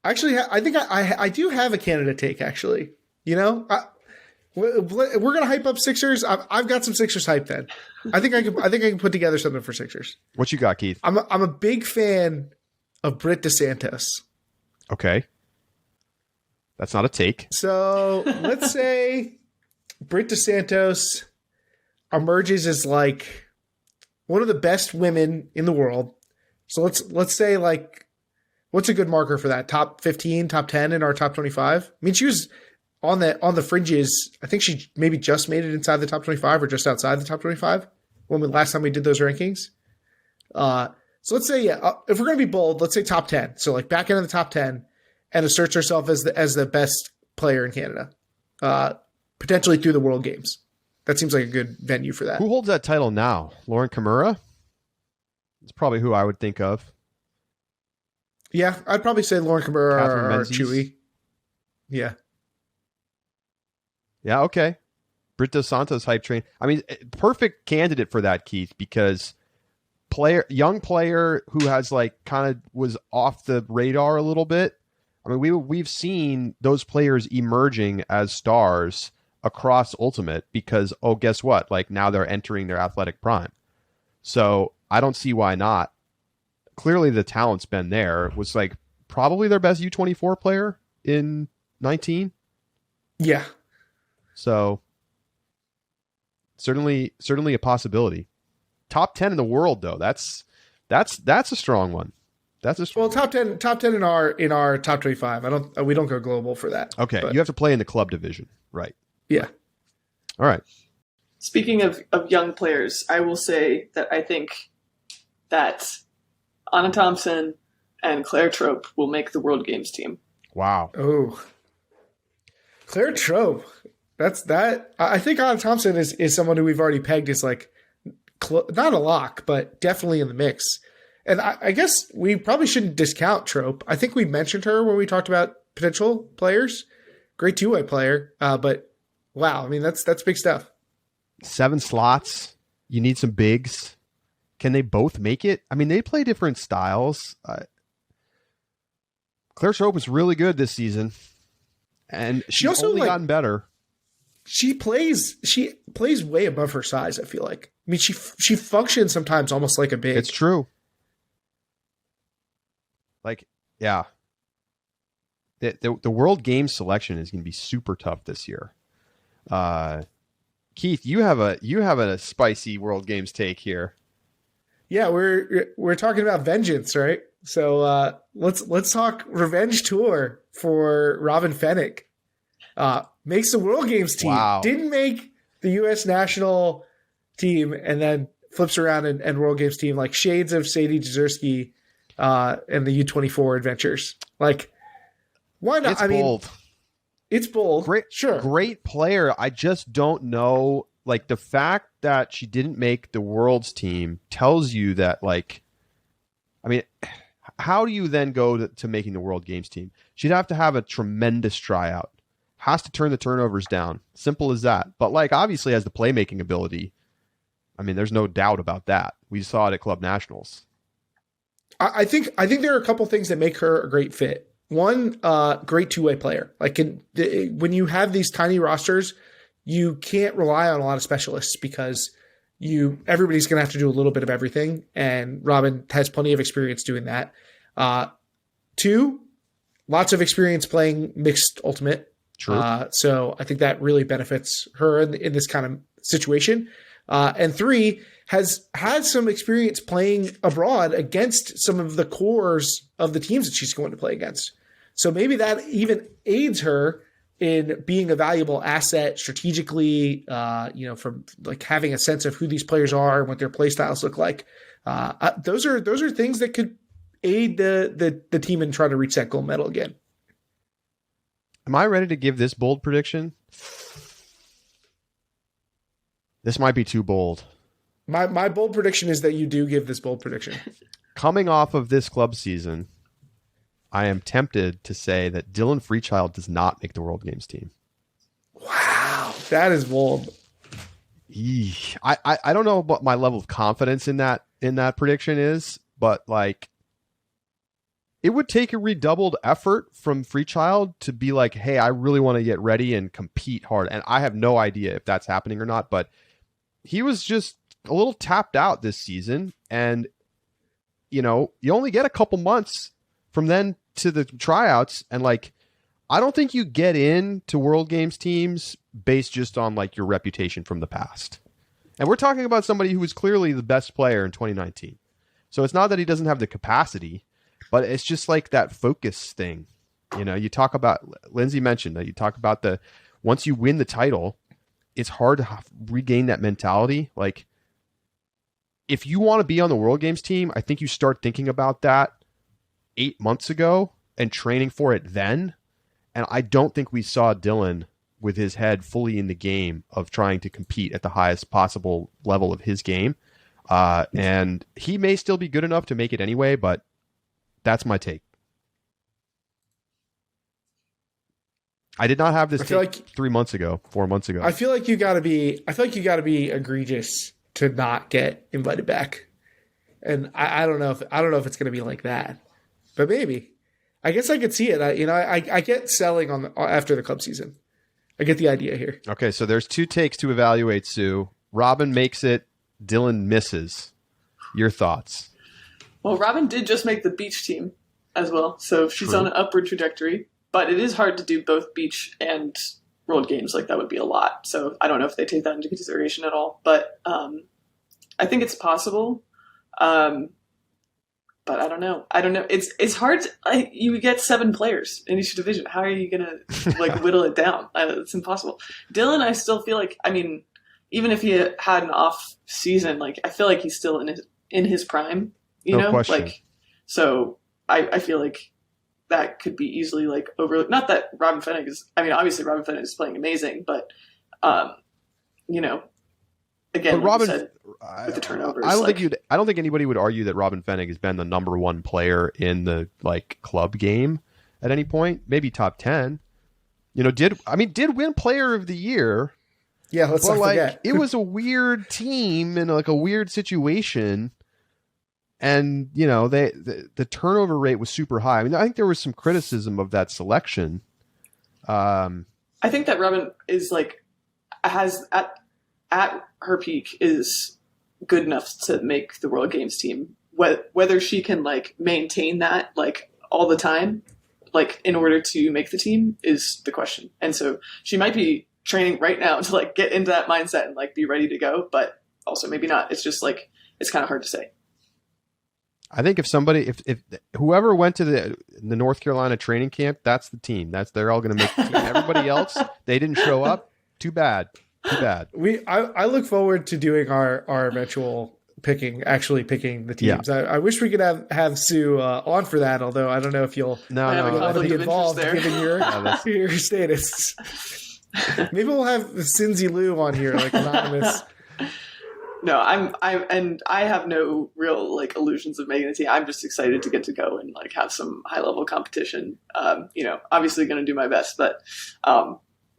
Actually, I think I do have a Canada take. Actually, we're going to hype up Sixers. I've got some Sixers hype. Then I think I can put together something for Sixers. What you got, Keith? I'm a big fan of Britt DeSantos. Okay. That's not a take. So let's say Britt DeSantos emerges as like one of the best women in the world. So let's say like, what's a good marker for that? Top 15, top 10 in our top 25? I mean, she was on the fringes. I think she maybe just made it inside the top 25 or just outside the top 25 last time we did those rankings. So let's say, if we're going to be bold, let's say top 10. So like back into the top 10 and asserts herself as the best player in Canada, potentially through the World Games. That seems like a good venue for that. Who holds that title now? Lauren Kimura? It's probably who I would think of. Yeah, I'd probably say Lauren Kimura Catherine or Menzies. Chewy. Yeah. Yeah, okay. Britt DeSantos hype train. I mean, perfect candidate for that, Keith, because young player who has like kind of was off the radar a little bit. I mean, we've seen those players emerging as stars across Ultimate because, guess what? Like now they're entering their athletic prime. So I don't see why not. Clearly the talent's been there. It was like probably their best U24 player in 19. Yeah. So certainly a possibility. Top 10 in the world, though. That's a strong one. Well, top 10 in our top 25. We don't go global for that. Okay, but you have to play in the club division, right? Yeah. All right. Speaking of young players, I will say that I think that Anna Thompson and Claire Trope will make the World Games team. Wow. Oh, Claire Trope. That's that. I think Anna Thompson is someone who we've already pegged as like not a lock, but definitely in the mix. And I guess we probably shouldn't discount Trope. I think we mentioned her when we talked about potential players. Great two-way player, but wow, I mean that's big stuff. 7 slots. You need some bigs. Can they both make it? I mean, they play different styles. Claire Trope is really good this season, and she's also only gotten better. she plays way above her size, I feel like. I mean, she functions sometimes almost like a big. It's true. Like, yeah. The World Games selection is going to be super tough this year. Keith, you have a spicy World Games take here. Yeah, we're talking about vengeance, right? So let's talk revenge tour for Robin Fennick. Makes the World Games team. Wow. Didn't make the U.S. national team, and then flips around and World Games team, like shades of Sadie Jezierski and the U-24 adventures. Like, why not? It's bold. It's bold. Great, sure. Great player. I just don't know. Like, the fact that she didn't make the World's team tells you that, like, I mean, how do you then go to making the World Games team? She'd have to have a tremendous tryout. Has to turn the turnovers down. Simple as that. But, like, obviously has the playmaking ability. I mean, there's no doubt about that. We saw it at Club Nationals. I think there are a couple things that make her a great fit. One, great two-way player. Like, when you have these tiny rosters, you can't rely on a lot of specialists because everybody's going to have to do a little bit of everything, and Robin has plenty of experience doing that. Two, lots of experience playing mixed ultimate. True. So I think that really benefits her in this kind of situation. And three, has had some experience playing abroad against some of the cores of the teams that she's going to play against. So maybe that even aids her in being a valuable asset strategically, from like having a sense of who these players are and what their play styles look like. Those are things that could aid the team in trying to reach that gold medal again. Am I ready to give this bold prediction? This might be too bold. My bold prediction is that you do give this bold prediction. Coming off of this club season, I am tempted to say that Dylan Freechild does not make the World Games team. Wow, that is bold. I don't know what my level of confidence in that prediction is, but like, it would take a redoubled effort from Freechild to be like, hey, I really want to get ready and compete hard. And I have no idea if that's happening or not, but he was just a little tapped out this season. And, you only get a couple months from then to the tryouts. And like, I don't think you get into World Games teams based just on like your reputation from the past. And we're talking about somebody who was clearly the best player in 2019. So it's not that he doesn't have the capacity, but it's just like that focus thing. You talk about, Lindsay mentioned that you talk about once you win the title, it's hard to regain that mentality. Like, if you want to be on the World Games team, I think you start thinking about that 8 months ago and training for it then. And I don't think we saw Dylan with his head fully in the game of trying to compete at the highest possible level of his game. And he may still be good enough to make it anyway, but that's my take. I did not have this take like 4 months ago. I feel like you gotta be egregious to not get invited back. And I don't know if it's gonna be like that. But maybe. I guess I could see it. I get selling after the club season. I get the idea here. Okay, so there's two takes to evaluate, Sue. Robin makes it, Dylan misses. Your thoughts? Well, Robin did just make the beach team as well, so she's on an upward trajectory. But it is hard to do both beach and World Games. Like, that would be a lot. So I don't know if they take that into consideration at all. But I think it's possible. But I don't know. It's hard. You get 7 players in each division. How are you going to whittle it down? It's impossible. Dylan, I still feel like, even if he had an off season, I feel like he's still in his prime. No question. So I feel like that could be easily overlooked. Not that Robin Fennick is. Obviously Robin Fennick is playing amazing, but again, but Robin, said, with the turnovers, I don't think anybody would argue that Robin Fennick has been the number 1 player in the club game at any point. Maybe top 10. Did win Player of the Year. Yeah, let's not forget. It was a weird team in a weird situation. And, the turnover rate was super high. I think there was some criticism of that selection. I think that Robin is has at her peak is good enough to make the World Games team. Whether she can like maintain that like all the time, like in order to make the team, is the question. And so she might be training right now to like get into that mindset and like be ready to go, but also maybe not. It's just like, it's kind of hard to say. I think if whoever went to the North Carolina training camp, that's the team. They're all going to make the team. Everybody else, they didn't show up. Too bad. I look forward to doing our eventual actually picking the teams. Yeah. I wish we could have Sue on for that, although I don't know if you'll want to be involved given your status. Maybe we'll have Lindsay Soo on here, like anonymous. No, I have no real like illusions of making the team. I'm just excited to get to go and like have some high level competition. Obviously going to do my best, but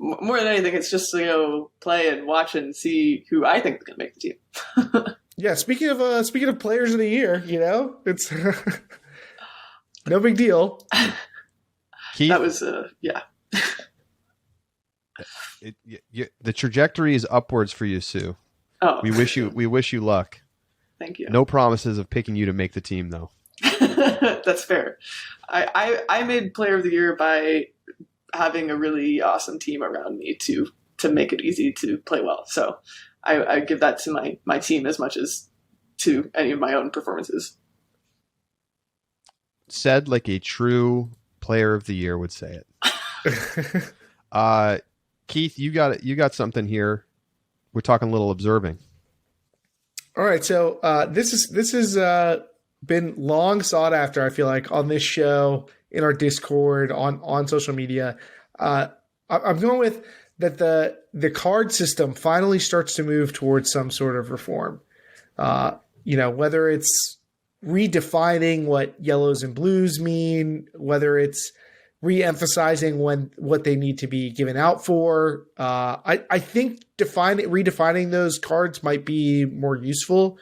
more than anything, it's just to go play and watch and see who I think is going to make the team. Yeah, speaking of players of the year, it's no big deal. Keith, that was yeah. The trajectory is upwards for you, Sue. Oh. We wish you luck. Thank you. No promises of picking you to make the team, though. That's fair. I made player of the year by having a really awesome team around me to make it easy to play well. So I give that to my team as much as to any of my own performances. Said like a true player of the year would say it. Keith, you got something here. We're talking a little observing. All right, so this is been long sought after. I feel like on this show, in our Discord, on social media. I'm going with that the card system finally starts to move towards some sort of reform. Whether it's redefining what yellows and blues mean, whether it's re-emphasizing what they need to be given out for. I think redefining those cards might be more useful,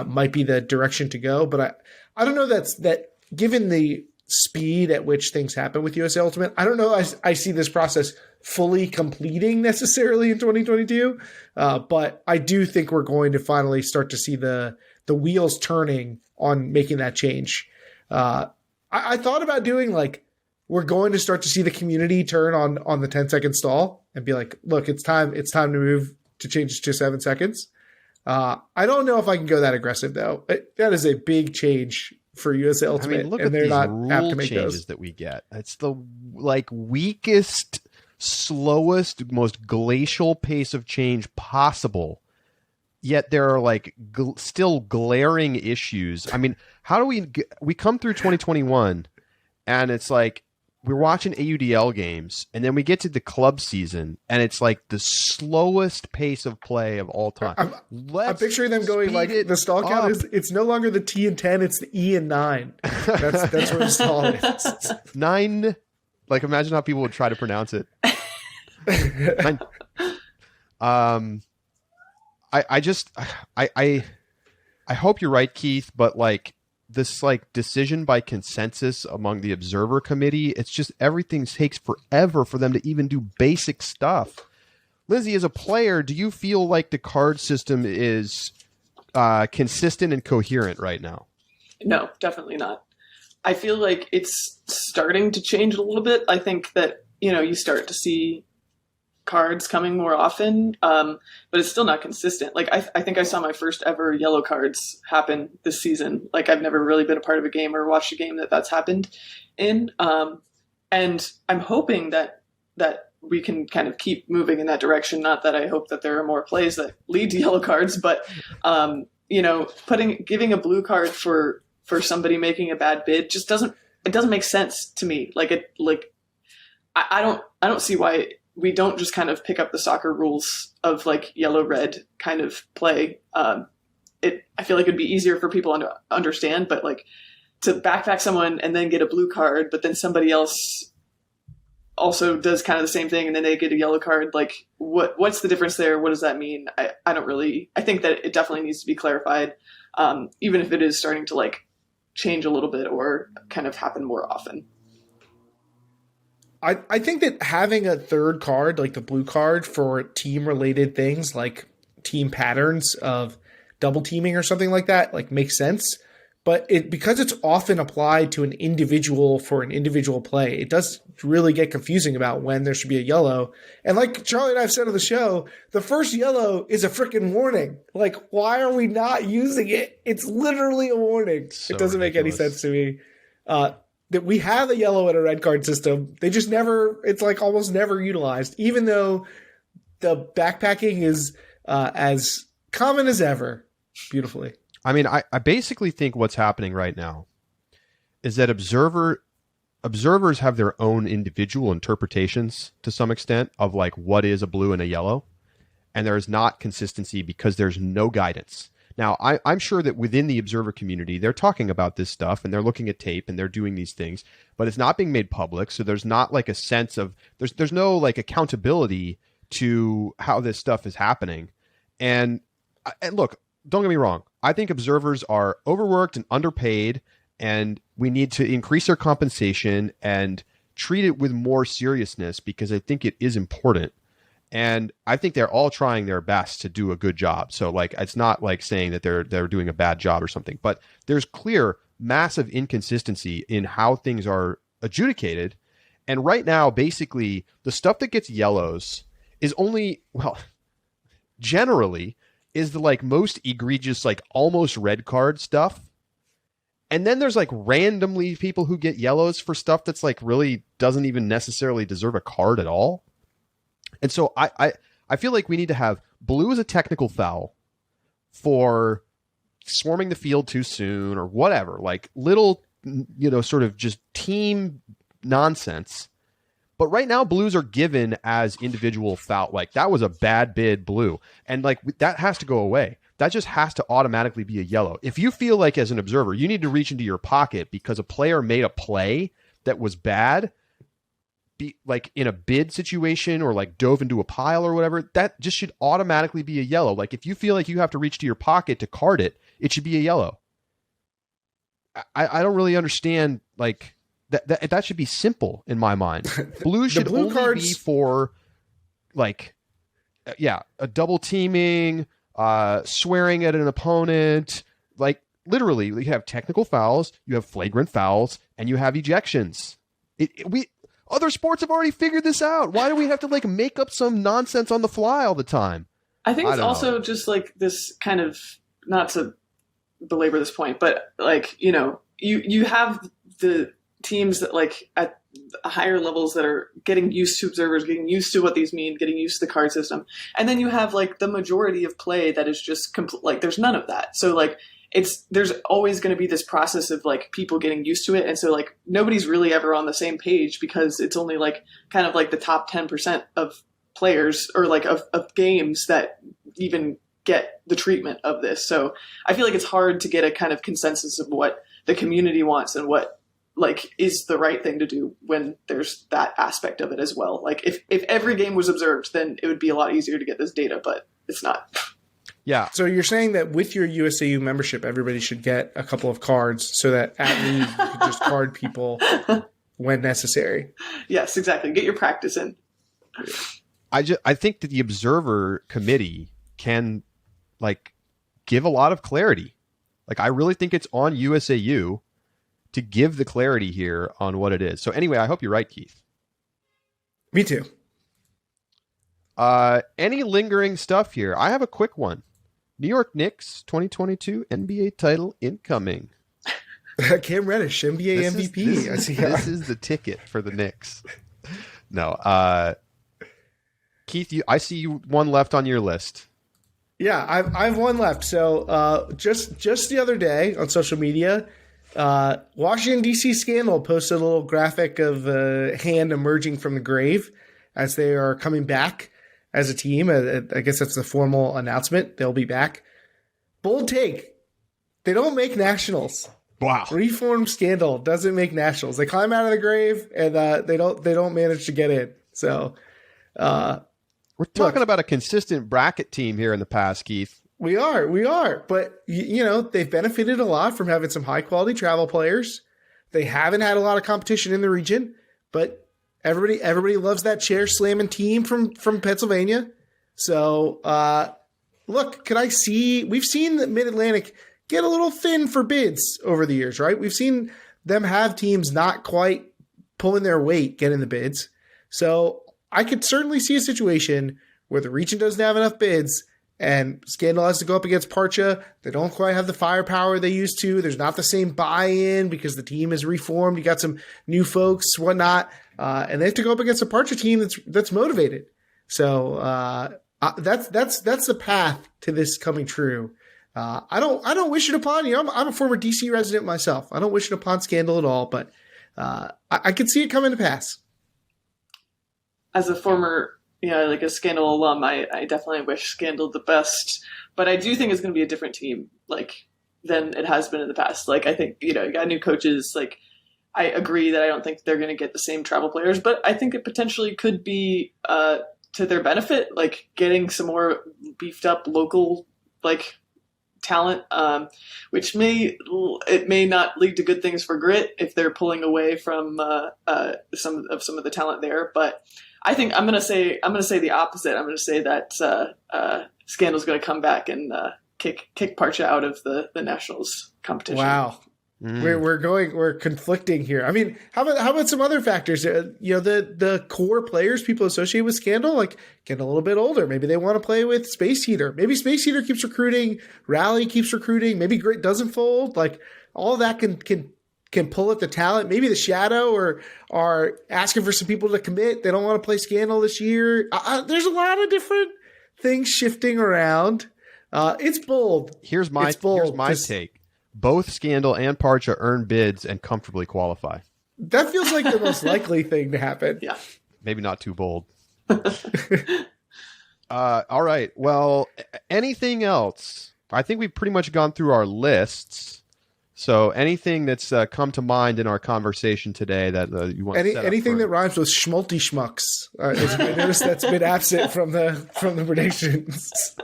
might be the direction to go. But I don't know that given the speed at which things happen with USA Ultimate, I don't know I see this process fully completing necessarily in 2022. But I do think we're going to finally start to see the wheels turning on making that change. I thought about doing like, we're going to start to see the community turn on the 10-second stall and be like, look, it's time to move to change to 7 seconds. I don't know if I can go that aggressive though. That is a big change for USA Ultimate. Look at these rule changes that we get. It's the weakest, slowest, most glacial pace of change possible. Yet there are still glaring issues. How do we come through 2021 and it's like, we're watching AUDL games, and then we get to the club season, and it's like the slowest pace of play of all time. I'm picturing them going like the stall count is it's no longer the T and 10, it's the E and 9. That's where the stall is. 9. Like imagine how people would try to pronounce it. 9. I hope you're right, Keith, but this decision by consensus among the observer committee, it's just everything takes forever for them to even do basic stuff. Lindsay, as a player, do you feel like the card system is consistent and coherent right now? No, definitely not. I feel like it's starting to change a little bit. I think that, you start to see cards coming more often, but it's still not consistent. I think I saw my first ever yellow cards happen this season. I've never really been a part of a game or watched a game that's happened in. And I'm hoping that we can kind of keep moving in that direction. Not that I hope that there are more plays that lead to yellow cards, but giving a blue card for somebody making a bad bid just doesn't make sense to me. I don't see why we don't just kind of pick up the soccer rules of yellow red kind of play. I feel like it'd be easier for people to understand, but to backpack someone and then get a blue card, but then somebody else also does kind of the same thing and then they get a yellow card. What's the difference there? What does that mean? I think that it definitely needs to be clarified. Even if it is starting to change a little bit or kind of happen more often. I think that having a third card, like the blue card, for team related things like team patterns of double teaming or something like that, like makes sense. But because it's often applied to an individual for an individual play, it does really get confusing about when there should be a yellow. And like Charlie and I have said on the show, the first yellow is a freaking warning. Like, why are we not using it? It's literally a warning. So it doesn't make any sense to me. That we have a yellow and a red card system. They just never, it's like almost never utilized, even though the backpacking is as common as ever. Beautifully. I mean, I basically think what's happening right now is that observers have their own individual interpretations to some extent of like what is a blue and a yellow. And there is not consistency because there's no guidance. Now, I'm sure that within the observer community, they're talking about this stuff and they're looking at tape and they're doing these things, but it's not being made public. So there's not like a sense of, there's no like accountability to how this stuff is happening. And look, don't get me wrong. I think observers are overworked and underpaid, and we need to increase their compensation and treat it with more seriousness because I think it is important. And I think they're all trying their best to do a good job. So like, it's not like saying that they're doing a bad job or something, but there's clear massive inconsistency in how things are adjudicated. And right now, basically the stuff that gets yellows is only, well, generally is the like most egregious, like almost red card stuff. And then there's like randomly people who get yellows for stuff that's like really doesn't even necessarily deserve a card at all. And so I feel like we need to have blue as a technical foul for swarming the field too soon or whatever, like little, sort of just team nonsense. But right now blues are given as individual foul. Like that was a bad bid blue. And like that has to go away. That just has to automatically be a yellow. If you feel like as an observer, you need to reach into your pocket because a player made a play that was bad, be like in a bid situation or like dove into a pile or whatever, that just should automatically be a yellow. Like if you feel like you have to reach to your pocket to card it, it should be a yellow. I don't really understand like that should be simple in my mind. Blue should only cards be for like, a double teaming, swearing at an opponent. Like literally you have technical fouls, you have flagrant fouls, and you have ejections. Other sports have already figured this out. Why do we have to like make up some nonsense on the fly all the time? I think it's also just like this kind of, not to belabor this point, but like, you have the teams that like at higher levels that are getting used to observers, getting used to what these mean, getting used to the card system. And then you have like the majority of play that is just like there's none of that. So like there's always going to be this process of like people getting used to it. And so like nobody's really ever on the same page because it's only like kind of like the top 10% of players or like of games that even get the treatment of this. So I feel like it's hard to get a kind of consensus of what the community wants and what like is the right thing to do when there's that aspect of it as well. Like if every game was observed, then it would be a lot easier to get this data, but it's not. Yeah. So you're saying that with your USAU membership, everybody should get a couple of cards so that at need you can just card people when necessary. Yes, exactly. Get your practice in. I think that the observer committee can like give a lot of clarity. Like I really think it's on USAU to give the clarity here on what it is. So anyway, I hope you're right, Keith. Me too. Any lingering stuff here? I have a quick one. New York Knicks 2022 NBA title incoming. Cam Reddish, NBA MVP. This is the ticket for the Knicks. No. Keith, I see you one left on your list. Yeah, I've one left. So just the other day on social media, Washington, D.C. Scandal posted a little graphic of a hand emerging from the grave as they are coming back as a team. I guess that's the formal announcement. They'll be back. Bold take. They don't make nationals. Wow. Reform Scandal doesn't make nationals. They climb out of the grave and they don't manage to get in. So we're talking about a consistent bracket team here in the past, Keith. We are. But, they've benefited a lot from having some high-quality travel players. They haven't had a lot of competition in the region, but Everybody loves that chair slamming team from Pennsylvania. So, look, we've seen the Mid-Atlantic get a little thin for bids over the years, right? We've seen them have teams not quite pulling their weight getting the bids. So I could certainly see a situation where the region doesn't have enough bids and Scandal has to go up against Parcha. They don't quite have the firepower they used to. There's not the same buy-in because the team is reformed. You got some new folks, whatnot, and they have to go up against a Parcha team that's motivated. So that's the path to this coming true. I don't wish it upon you. I'm a former DC resident myself. I don't wish it upon Scandal at all, but I could see it coming to pass. As a former, like a Scandal alum, I definitely wish Scandal the best. But I do think it's going to be a different team, than it has been in the past. I think, you got new coaches. I agree that I don't think they're going to get the same travel players, but I think it potentially could be to their benefit, getting some more beefed up local, talent, which may not lead to good things for Grit if they're pulling away from some of the talent there. But I think I'm gonna say the opposite. I'm gonna say that Scandal's gonna come back and kick Parcha out of the Nationals competition. Wow. We're conflicting here. I mean, how about some other factors? The core players people associate with Scandal, getting a little bit older. Maybe they want to play with Space Heater. Maybe Space Heater keeps recruiting. Rally keeps recruiting. Maybe Grit doesn't fold. All of that can pull at the talent. Maybe the Shadow are asking for some people to commit. They don't want to play Scandal this year. There's a lot of different things shifting around. It's bold. Here's my take. Both Scandal and Parcha earn bids and comfortably qualify. That feels like the most likely thing to happen. Yeah. Maybe not too bold. All right. Well, anything else? I think we've pretty much gone through our lists. So anything that's come to mind in our conversation today that you want to set anything up that rhymes with schmulty schmucks. I noticed that's been absent from the predictions.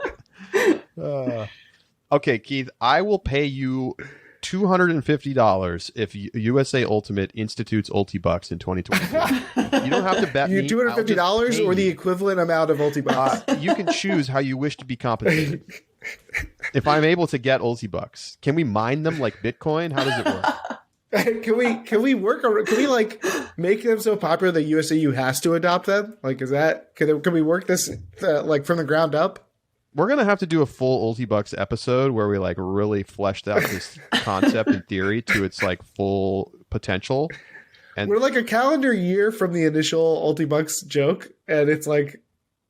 Okay, Keith, I will pay you $250 if USA Ultimate institutes Ulti-Bucks in 2022. You don't have to bet me. $250 or the equivalent amount of Ulti-Bucks? You can choose how you wish to be compensated. If I'm able to get Ulti-Bucks, can we mine them like Bitcoin? How does it work? Can we make them so popular that USAU has to adopt them? Can we work this from the ground up? We're going to have to do a full Ulti-Bucks episode where we really fleshed out this concept and theory to its full potential. And we're a calendar year from the initial Ulti-Bucks joke, and it's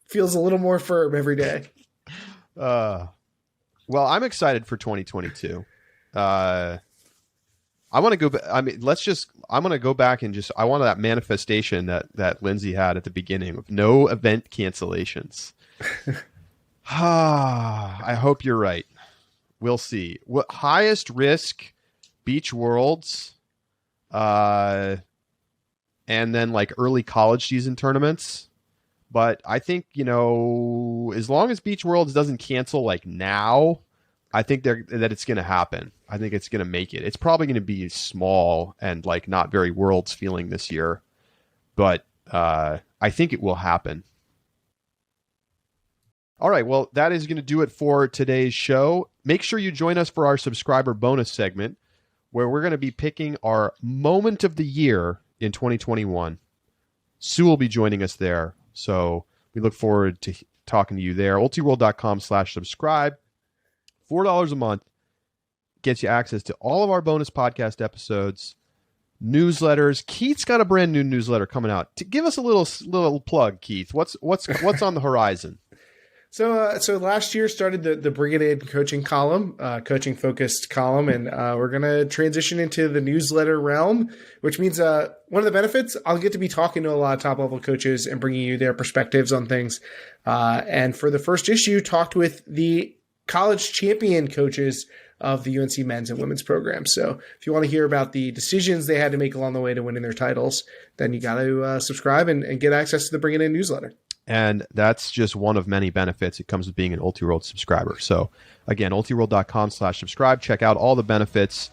feels a little more firm every day. Well, I'm excited for 2022. I want to go. I'm going to go back and I want that manifestation that Lindsay had at the beginning of no event cancellations. I hope you're right. We'll see. What highest risk Beach Worlds, and then early college season tournaments. But I think, as long as Beach Worlds doesn't cancel now, I think that it's going to happen. I think it's going to make it. It's probably going to be small and not very Worlds feeling this year, but I think it will happen. All right, well, that is going to do it for today's show. Make sure you join us for our subscriber bonus segment, where we're going to be picking our moment of the year in 2021. Sue will be joining us there, so we look forward to talking to you there. ultiworld.com/subscribe. $4 a month gets you access to all of our bonus podcast episodes, newsletters. Keith's got a brand new newsletter coming out. Give us a little plug, Keith. What's on the horizon? So last year started the Bring It In coaching column, coaching focused column, and we're going to transition into the newsletter realm, which means one of the benefits, I'll get to be talking to a lot of top level coaches and bringing you their perspectives on things. And for the first issue, talked with the college champion coaches of the UNC men's and women's programs. So if you want to hear about the decisions they had to make along the way to winning their titles, then you got to subscribe and get access to the Bring It In newsletter. And that's just one of many benefits. It comes with being an UltiWorld subscriber. So again, ultiworld.com/subscribe. Check out all the benefits.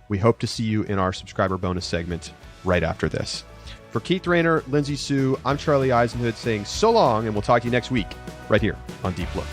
We hope to see you in our subscriber bonus segment right after this. For Keith Raynor, Lindsay Soo, I'm Charlie Eisenhood saying so long, and we'll talk to you next week right here on Deep Look.